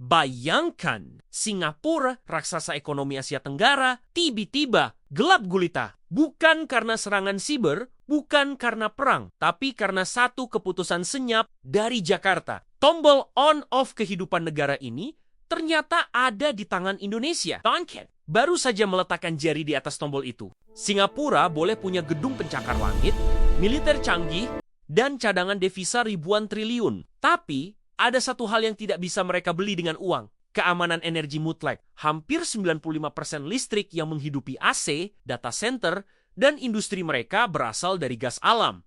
Bayangkan, Singapura, raksasa ekonomi Asia Tenggara, tiba-tiba gelap gulita. Bukan karena serangan siber, bukan karena perang, tapi karena satu keputusan senyap dari Jakarta. Tombol on-off kehidupan negara ini ternyata ada di tangan Indonesia. Bangkit baru saja meletakkan jari di atas tombol itu. Singapura boleh punya gedung pencakar langit, militer canggih, dan cadangan devisa ribuan triliun. Tapi ada satu hal yang tidak bisa mereka beli dengan uang. Keamanan energi mutlak. Hampir 95% listrik yang menghidupi AC, data center, dan industri mereka berasal dari gas alam.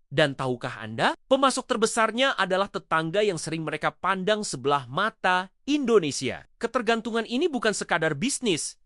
Dan tahukah Anda, pemasok terbesarnya adalah tetangga yang sering mereka pandang sebelah mata, Indonesia. Ketergantungan ini bukan sekadar bisnis.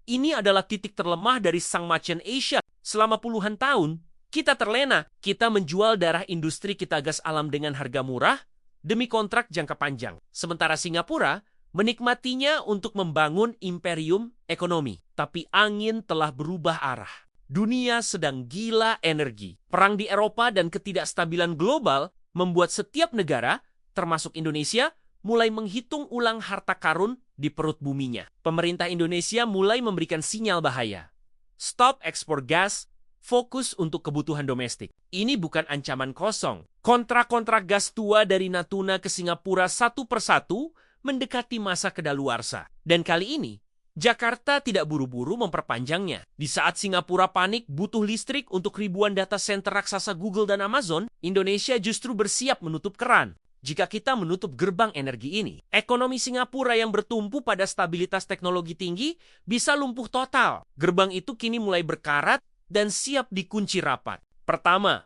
Ini adalah titik terlemah dari sang macan Asia. Selama puluhan tahun, kita terlena. Kita menjual darah industri kita gas alam dengan harga murah demi kontrak jangka panjang. Sementara Singapura menikmatinya untuk membangun imperium ekonomi. Tapi angin telah berubah arah. Dunia sedang gila energi. Perang di Eropa dan ketidakstabilan global membuat setiap negara, termasuk Indonesia, mulai menghitung ulang harta karun di perut buminya. Pemerintah Indonesia mulai memberikan sinyal bahaya. Stop ekspor gas, fokus untuk kebutuhan domestik. Ini bukan ancaman kosong. Kontrak-kontrak gas tua dari Natuna ke Singapura satu persatu mendekati masa kedaluarsa. Dan kali ini, Jakarta tidak buru-buru memperpanjangnya. Di saat Singapura panik butuh listrik untuk ribuan data center raksasa Google dan Amazon, Indonesia justru bersiap menutup keran. Jika kita menutup gerbang energi ini, ekonomi Singapura yang bertumpu pada stabilitas teknologi tinggi bisa lumpuh total. Gerbang itu kini mulai berkarat dan siap dikunci rapat. Pertama,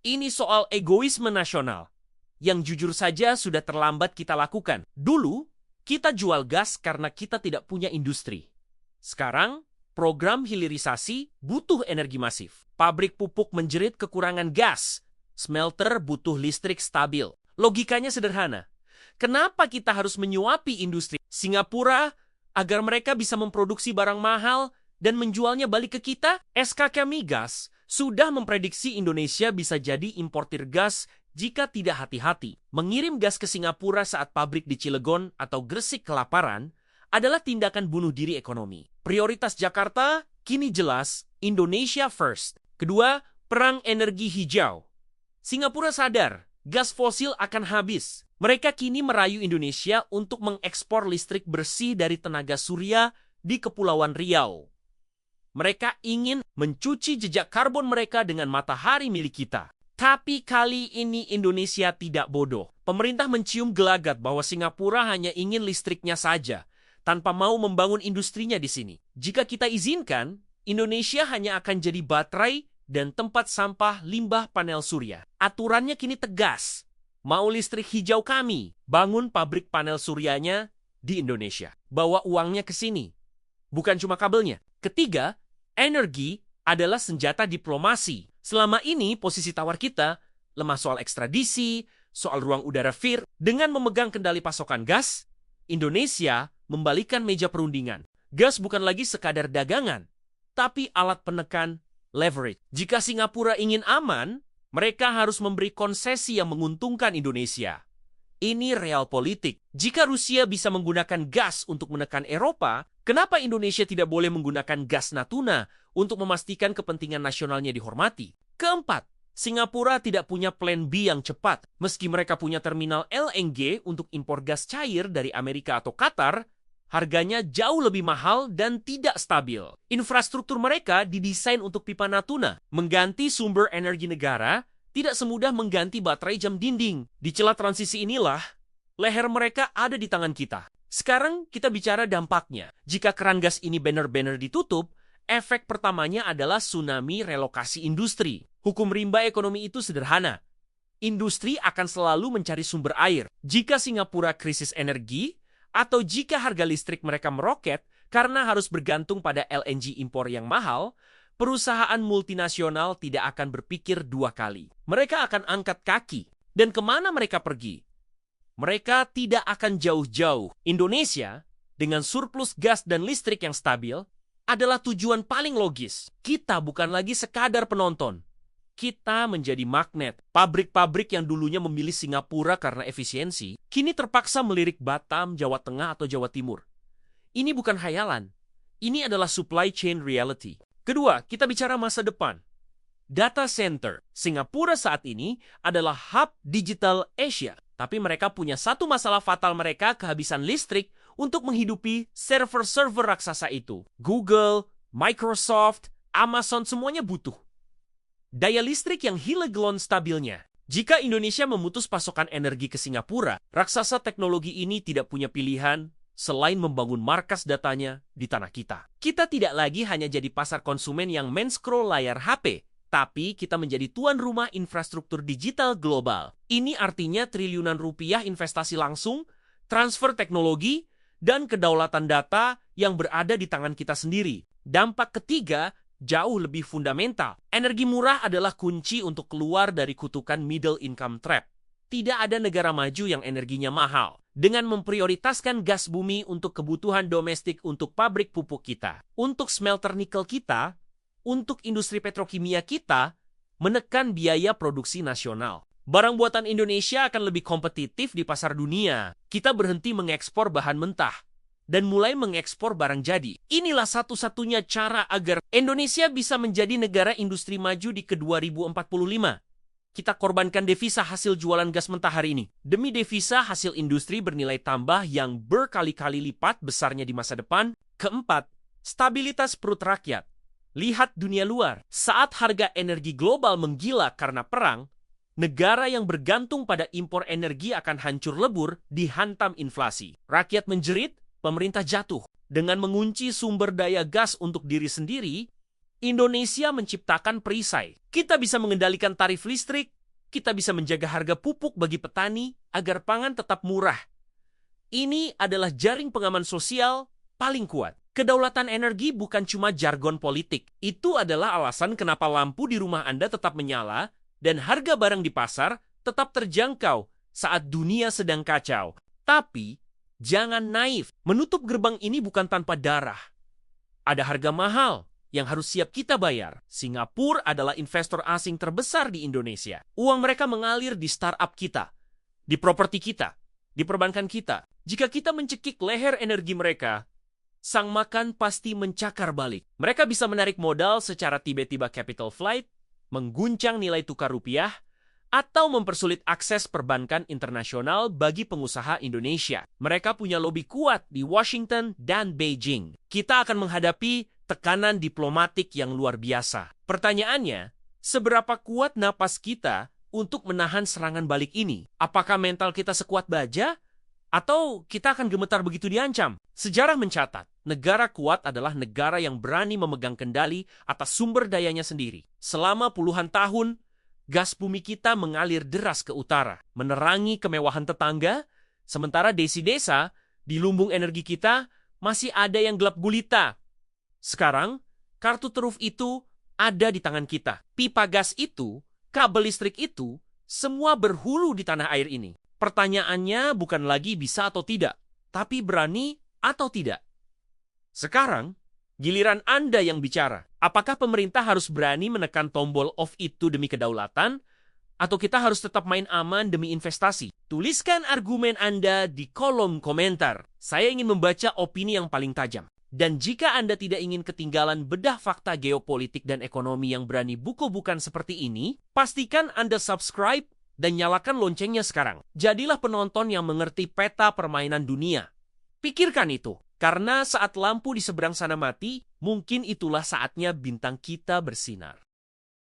ini soal egoisme nasional, yang jujur saja sudah terlambat kita lakukan. Dulu, kita jual gas karena kita tidak punya industri. Sekarang, program hilirisasi butuh energi masif. Pabrik pupuk menjerit kekurangan gas. Smelter butuh listrik stabil. Logikanya sederhana. Kenapa kita harus menyuapi industri Singapura agar mereka bisa memproduksi barang mahal dan menjualnya balik ke kita? SKK Migas sudah memprediksi Indonesia bisa jadi importir gas jika tidak hati-hati. Mengirim gas ke Singapura saat pabrik di Cilegon atau Gresik kelaparan adalah tindakan bunuh diri ekonomi. Prioritas Jakarta kini jelas Indonesia first. Kedua, perang energi hijau. Singapura sadar gas fosil akan habis. Mereka kini merayu Indonesia untuk mengekspor listrik bersih dari tenaga surya di Kepulauan Riau. Mereka ingin mencuci jejak karbon mereka dengan matahari milik kita. Tapi kali ini Indonesia tidak bodoh. Pemerintah mencium gelagat bahwa Singapura hanya ingin listriknya saja, tanpa mau membangun industrinya di sini. Jika kita izinkan, Indonesia hanya akan jadi baterai dan tempat sampah limbah panel surya. Aturannya kini tegas. Mau listrik hijau kami, bangun pabrik panel suryanya di Indonesia. Bawa uangnya ke sini. Bukan cuma kabelnya. Ketiga, energi adalah senjata diplomasi. Selama ini posisi tawar kita lemah soal ekstradisi, soal ruang udara FIR. Dengan memegang kendali pasokan gas, Indonesia membalikkan meja perundingan. Gas bukan lagi sekadar dagangan, tapi alat penekan leverage. Jika Singapura ingin aman, mereka harus memberi konsesi yang menguntungkan Indonesia. Ini real politik. Jika Rusia bisa menggunakan gas untuk menekan Eropa, kenapa Indonesia tidak boleh menggunakan gas Natuna untuk memastikan kepentingan nasionalnya dihormati? Keempat, Singapura tidak punya plan B yang cepat. Meski mereka punya terminal LNG untuk impor gas cair dari Amerika atau Qatar, harganya jauh lebih mahal dan tidak stabil. Infrastruktur mereka didesain untuk pipa Natuna. Mengganti sumber energi negara tidak semudah mengganti baterai jam dinding. Di celah transisi inilah, leher mereka ada di tangan kita. Sekarang kita bicara dampaknya. Jika keran gas ini benar-benar ditutup, efek pertamanya adalah tsunami relokasi industri. Hukum rimba ekonomi itu sederhana. Industri akan selalu mencari sumber air. Jika Singapura krisis energi, atau jika harga listrik mereka meroket karena harus bergantung pada LNG impor yang mahal, perusahaan multinasional tidak akan berpikir dua kali. Mereka akan angkat kaki. Dan kemana mereka pergi? Mereka tidak akan jauh-jauh. Indonesia, dengan surplus gas dan listrik yang stabil, adalah tujuan paling logis. Kita bukan lagi sekadar penonton. Kita menjadi magnet. Pabrik-pabrik yang dulunya memilih Singapura karena efisiensi, kini terpaksa melirik Batam, Jawa Tengah, atau Jawa Timur. Ini bukan khayalan. Ini adalah supply chain reality. Kedua, kita bicara masa depan. Data center. Singapura saat ini adalah hub digital Asia. Tapi mereka punya satu masalah fatal, mereka kehabisan listrik untuk menghidupi server-server raksasa itu. Google, Microsoft, Amazon, semuanya butuh daya listrik yang hilegelon stabilnya. Jika Indonesia memutus pasokan energi ke Singapura, raksasa teknologi ini tidak punya pilihan selain membangun markas datanya di tanah kita. Kita tidak lagi hanya jadi pasar konsumen yang men-scroll layar HP, tapi kita menjadi tuan rumah infrastruktur digital global. Ini artinya triliunan rupiah investasi langsung, transfer teknologi, dan kedaulatan data yang berada di tangan kita sendiri. Dampak ketiga, jauh lebih fundamental. Energi murah adalah kunci untuk keluar dari kutukan middle income trap. Tidak ada negara maju yang energinya mahal. Dengan memprioritaskan gas bumi untuk kebutuhan domestik untuk pabrik pupuk kita, untuk smelter nikel kita, untuk industri petrokimia kita, menekan biaya produksi nasional. Barang buatan Indonesia akan lebih kompetitif di pasar dunia. Kita berhenti mengekspor bahan mentah dan mulai mengekspor barang jadi. Inilah satu-satunya cara agar Indonesia bisa menjadi negara industri maju di ke-2045. Kita korbankan devisa hasil jualan gas mentah hari ini demi devisa hasil industri bernilai tambah yang berkali-kali lipat besarnya di masa depan. Keempat, stabilitas perut rakyat. Lihat dunia luar. Saat harga energi global menggila karena perang, negara yang bergantung pada impor energi akan hancur lebur dihantam inflasi. Rakyat menjerit, pemerintah jatuh. Dengan mengunci sumber daya gas untuk diri sendiri, Indonesia menciptakan perisai. Kita bisa mengendalikan tarif listrik, kita bisa menjaga harga pupuk bagi petani agar pangan tetap murah. Ini adalah jaring pengaman sosial paling kuat. Kedaulatan energi bukan cuma jargon politik. Itu adalah alasan kenapa lampu di rumah Anda tetap menyala dan harga barang di pasar tetap terjangkau saat dunia sedang kacau. Tapi jangan naif. Menutup gerbang ini bukan tanpa darah. Ada harga mahal yang harus siap kita bayar. Singapura adalah investor asing terbesar di Indonesia. Uang mereka mengalir di startup kita, di properti kita, di perbankan kita. Jika kita mencekik leher energi mereka, sang makan pasti mencakar balik. Mereka bisa menarik modal secara tiba-tiba capital flight, mengguncang nilai tukar rupiah, atau mempersulit akses perbankan internasional bagi pengusaha Indonesia. Mereka punya lobi kuat di Washington dan Beijing. Kita akan menghadapi tekanan diplomatik yang luar biasa. Pertanyaannya, seberapa kuat napas kita untuk menahan serangan balik ini? Apakah mental kita sekuat baja? Atau kita akan gemetar begitu diancam? Sejarah mencatat, negara kuat adalah negara yang berani memegang kendali atas sumber dayanya sendiri. Selama puluhan tahun, gas bumi kita mengalir deras ke utara, menerangi kemewahan tetangga, sementara desa-desa di lumbung energi kita masih ada yang gelap gulita. Sekarang, kartu truf itu ada di tangan kita. Pipa gas itu, kabel listrik itu, semua berhulu di tanah air ini. Pertanyaannya bukan lagi bisa atau tidak, tapi berani atau tidak. Sekarang, giliran Anda yang bicara. Apakah pemerintah harus berani menekan tombol off itu demi kedaulatan? Atau kita harus tetap main aman demi investasi? Tuliskan argumen Anda di kolom komentar. Saya ingin membaca opini yang paling tajam. Dan jika Anda tidak ingin ketinggalan bedah fakta geopolitik dan ekonomi yang berani buku-bukan seperti ini, pastikan Anda subscribe dan nyalakan loncengnya sekarang. Jadilah penonton yang mengerti peta permainan dunia. Pikirkan itu, karena saat lampu di seberang sana mati, mungkin itulah saatnya bintang kita bersinar.